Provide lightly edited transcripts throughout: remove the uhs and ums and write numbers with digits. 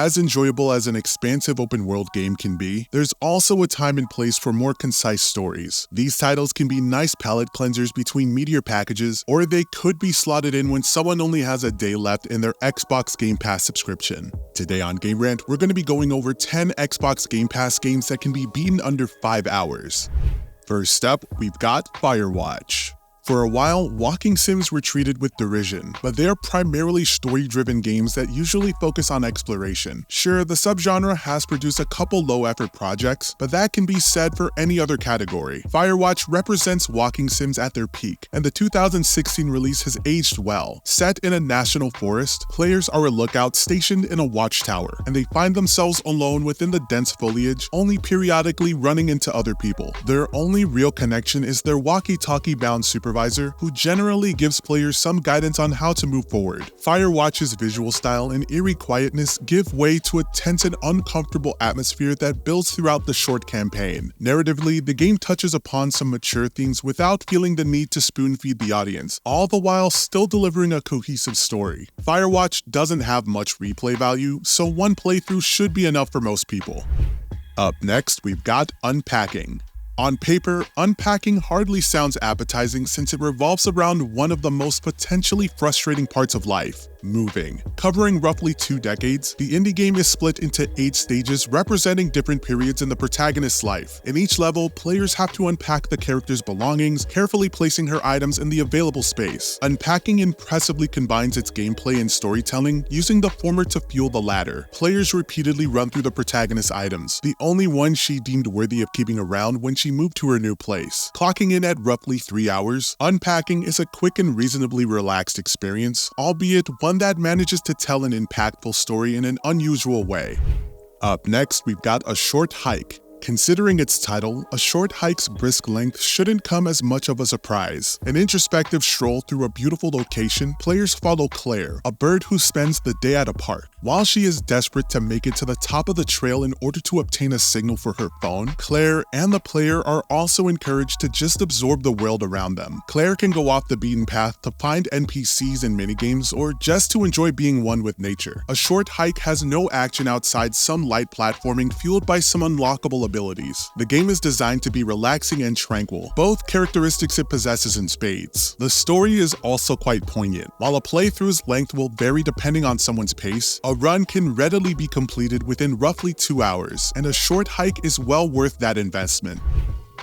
as enjoyable as an expansive open-world game can be, there's also a time and place for more concise stories. These titles can be nice palate cleansers between meteor packages, or they could be slotted in when someone only has a day left in their Xbox Game Pass subscription. Today on Game Rant, we're going to be going over 10 Xbox Game Pass games that can be beaten under 5 hours. First up, we've got Firewatch. For a while, walking sims were treated with derision, but they are primarily story-driven games that usually focus on exploration. Sure, the subgenre has produced a couple low-effort projects, but that can be said for any other category. Firewatch represents walking sims at their peak, and the 2016 release has aged well. Set in a national forest, players are a lookout stationed in a watchtower, and they find themselves alone within the dense foliage, only periodically running into other people. Their only real connection is their walkie-talkie bound supervisor, who generally gives players some guidance on how to move forward. Firewatch's visual style and eerie quietness give way to a tense and uncomfortable atmosphere that builds throughout the short campaign. Narratively, the game touches upon some mature themes without feeling the need to spoon-feed the audience, all the while still delivering a cohesive story. Firewatch doesn't have much replay value, so one playthrough should be enough for most people. Up next, we've got Unpacking. On paper, Unpacking hardly sounds appetizing since it revolves around one of the most potentially frustrating parts of life: moving. Covering roughly 2 decades, the indie game is split into 8 stages representing different periods in the protagonist's life. In each level, players have to unpack the character's belongings, carefully placing her items in the available space. Unpacking impressively combines its gameplay and storytelling, using the former to fuel the latter. Players repeatedly run through the protagonist's items, the only one she deemed worthy of keeping around when she moved to her new place. Clocking in at roughly 3 hours, Unpacking is a quick and reasonably relaxed experience, albeit one that manages to tell an impactful story in an unusual way. Up next, we've got A Short Hike. Considering its title, A Short Hike's brisk length shouldn't come as much of a surprise. An introspective stroll through a beautiful location, players follow Claire, a bird who spends the day at a park. While she is desperate to make it to the top of the trail in order to obtain a signal for her phone, Claire and the player are also encouraged to just absorb the world around them. Claire can go off the beaten path to find NPCs and minigames, or just to enjoy being one with nature. A Short Hike has no action outside some light platforming fueled by some unlockable abilities. The game is designed to be relaxing and tranquil, both characteristics it possesses in spades. The story is also quite poignant. While a playthrough's length will vary depending on someone's pace, a run can readily be completed within roughly 2 hours, and A Short Hike is well worth that investment.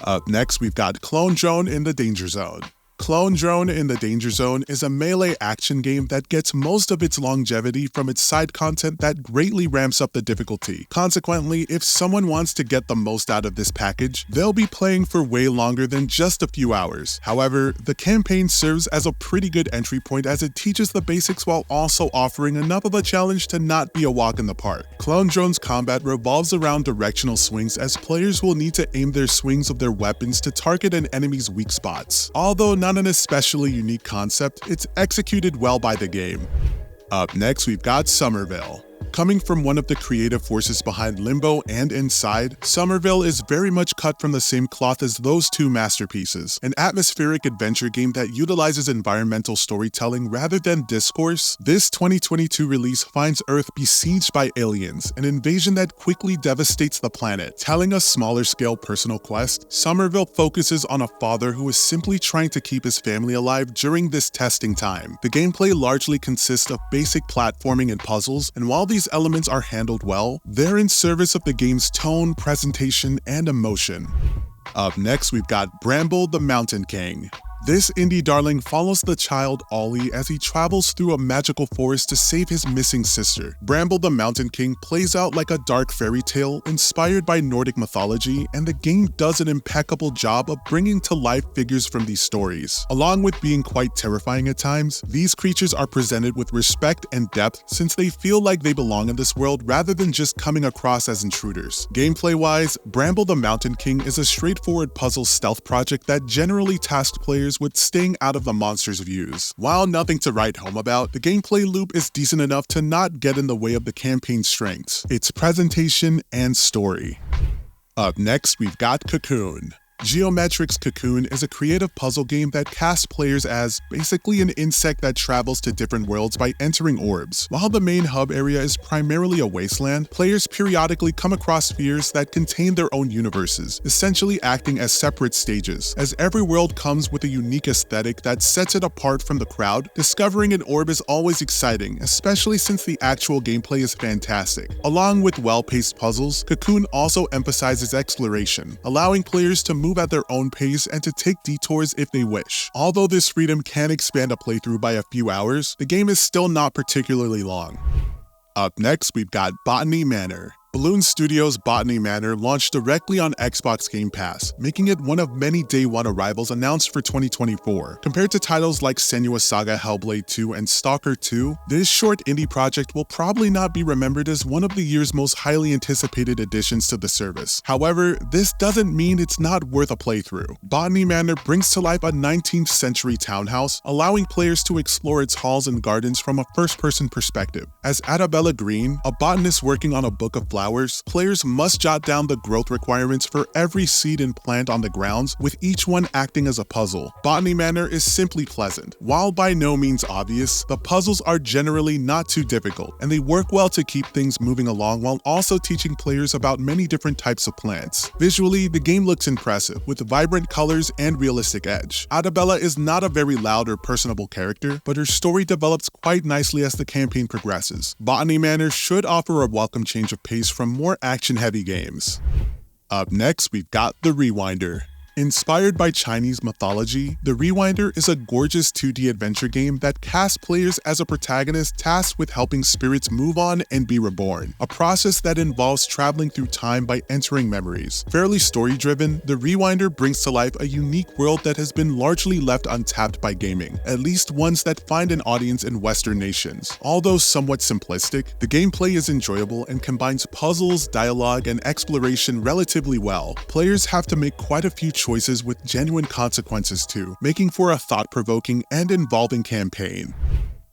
Up next, we've got Clone Drone in the Danger Zone. Clone Drone in the Danger Zone is a melee action game that gets most of its longevity from its side content that greatly ramps up the difficulty. Consequently, if someone wants to get the most out of this package, they'll be playing for way longer than just a few hours. However, the campaign serves as a pretty good entry point as it teaches the basics while also offering enough of a challenge to not be a walk in the park. Clone Drone's combat revolves around directional swings, as players will need to aim their swings of their weapons to target an enemy's weak spots. Although not an especially unique concept, it's executed well by the game. Up next, we've got Somerville. Coming from one of the creative forces behind Limbo and Inside, Somerville is very much cut from the same cloth as those two masterpieces. An atmospheric adventure game that utilizes environmental storytelling rather than discourse, this 2022 release finds Earth besieged by aliens, an invasion that quickly devastates the planet. Telling a smaller-scale personal quest, Somerville focuses on a father who is simply trying to keep his family alive during this testing time. The gameplay largely consists of basic platforming and puzzles, and while these elements are handled well, they're in service of the game's tone, presentation, and emotion. Up next, we've got Bramble the Mountain King. This indie darling follows the child Ollie as he travels through a magical forest to save his missing sister. Bramble the Mountain King plays out like a dark fairy tale inspired by Nordic mythology, and the game does an impeccable job of bringing to life figures from these stories. Along with being quite terrifying at times, these creatures are presented with respect and depth since they feel like they belong in this world rather than just coming across as intruders. Gameplay-wise, Bramble the Mountain King is a straightforward puzzle stealth project that generally tasks players with staying out of the monster's views. While nothing to write home about, the gameplay loop is decent enough to not get in the way of the campaign's strengths, its presentation and story. Up next, we've got Cocoon. Geometric's Cocoon is a creative puzzle game that casts players as basically an insect that travels to different worlds by entering orbs. While the main hub area is primarily a wasteland, players periodically come across spheres that contain their own universes, essentially acting as separate stages. As every world comes with a unique aesthetic that sets it apart from the crowd, discovering an orb is always exciting, especially since the actual gameplay is fantastic. Along with well-paced puzzles, Cocoon also emphasizes exploration, allowing players to move at their own pace and to take detours if they wish. Although this freedom can expand a playthrough by a few hours, the game is still not particularly long. Up next, we've got Botany Manor. Balloon Studios' Botany Manor launched directly on Xbox Game Pass, making it one of many Day 1 arrivals announced for 2024. Compared to titles like Senua's Saga Hellblade 2 and Stalker 2, this short indie project will probably not be remembered as one of the year's most highly anticipated additions to the service. However, this doesn't mean it's not worth a playthrough. Botany Manor brings to life a 19th century townhouse, allowing players to explore its halls and gardens from a first-person perspective. As Adabella Green, a botanist working on a book of flowers, players must jot down the growth requirements for every seed and plant on the grounds, with each one acting as a puzzle. Botany Manor is simply pleasant. While by no means obvious, the puzzles are generally not too difficult, and they work well to keep things moving along while also teaching players about many different types of plants. Visually, the game looks impressive, with vibrant colors and realistic edge. Adabella is not a very loud or personable character, but her story develops quite nicely as the campaign progresses. Botany Manor should offer a welcome change of pace from more action-heavy games. Up next, we've got The Rewinder. Inspired by Chinese mythology, The Rewinder is a gorgeous 2D adventure game that casts players as a protagonist tasked with helping spirits move on and be reborn, a process that involves traveling through time by entering memories. Fairly story-driven, The Rewinder brings to life a unique world that has been largely left untapped by gaming, at least ones that find an audience in Western nations. Although somewhat simplistic, the gameplay is enjoyable and combines puzzles, dialogue, and exploration relatively well. Players have to make quite a few choices with genuine consequences too, making for a thought-provoking and involving campaign.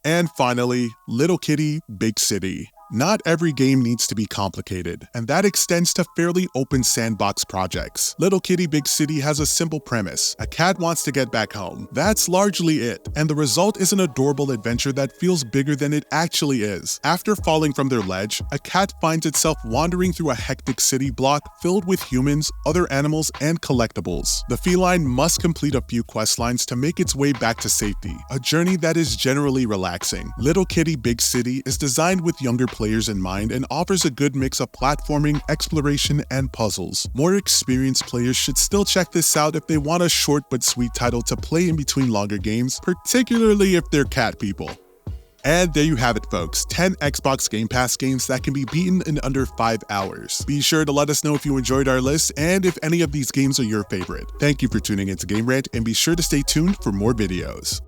And finally, Little Kitty, Big City. Not every game needs to be complicated, and that extends to fairly open sandbox projects. Little Kitty Big City has a simple premise. A cat wants to get back home. That's largely it, and the result is an adorable adventure that feels bigger than it actually is. After falling from their ledge, a cat finds itself wandering through a hectic city block filled with humans, other animals, and collectibles. The feline must complete a few quest lines to make its way back to safety, a journey that is generally relaxing. Little Kitty Big City is designed with younger players in mind and offers a good mix of platforming, exploration, and puzzles. More experienced players should still check this out if they want a short but sweet title to play in between longer games, particularly if they're cat people. And there you have it, folks, 10 Xbox Game Pass games that can be beaten in under 5 hours. Be sure to let us know if you enjoyed our list and if any of these games are your favorite. Thank you for tuning into Game Rant, and be sure to stay tuned for more videos.